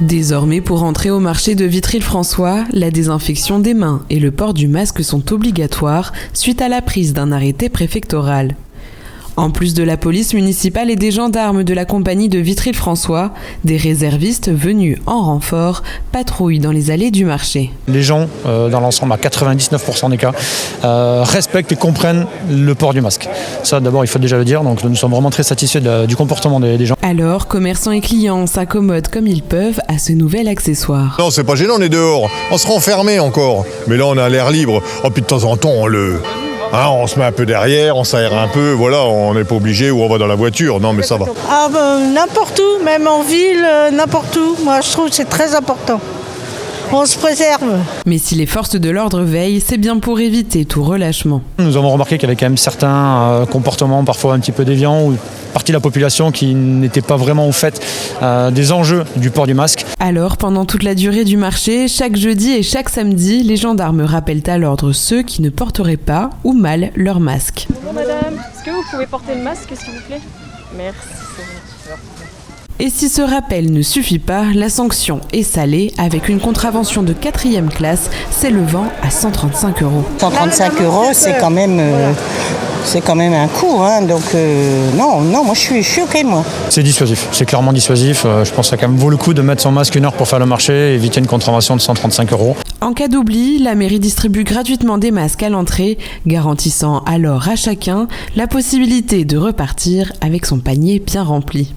Désormais, pour entrer au marché de Vitry-le-François, la désinfection des mains et le port du masque sont obligatoires suite à la prise d'un arrêté préfectoral. En plus de la police municipale et des gendarmes de la compagnie de Vitry-le-François, des réservistes venus en renfort patrouillent dans les allées du marché. Les gens, dans l'ensemble, à 99% des cas, respectent et comprennent le port du masque. Ça, d'abord, il faut déjà le dire. Donc, nous sommes vraiment très satisfaits du comportement des gens. Alors, commerçants et clients s'accommodent comme ils peuvent à ce nouvel accessoire. Non, c'est pas gênant, on est dehors. On se renfermait encore. Mais là, on a l'air libre. Oh, puis de temps en temps, on se met un peu derrière, on s'aère un peu, voilà, on n'est pas obligé ou on va dans la voiture, non mais ça va. N'importe où, même en ville, n'importe où. Moi je trouve que c'est très important. On se préserve. Mais si les forces de l'ordre veillent, c'est bien pour éviter tout relâchement. Nous avons remarqué qu'il y avait quand même certains comportements parfois un petit peu déviants ou partie de la population qui n'était pas vraiment au fait des enjeux du port du masque. Alors, pendant toute la durée du marché, chaque jeudi et chaque samedi, les gendarmes rappellent à l'ordre ceux qui ne porteraient pas ou mal leur masque. Bonjour madame, est-ce que vous pouvez porter le masque s'il vous plaît? Merci. Et si ce rappel ne suffit pas, la sanction est salée avec une contravention de 4e classe s'élevant à 135 €. 135 €, c'est quand même un coût, hein. Donc non, moi je suis ok moi. C'est dissuasif, c'est clairement dissuasif. Je pense que ça quand même vaut le coup de mettre son masque 1 heure pour faire le marché et éviter une contravention de 135 €. En cas d'oubli, la mairie distribue gratuitement des masques à l'entrée, garantissant alors à chacun la possibilité de repartir avec son panier bien rempli.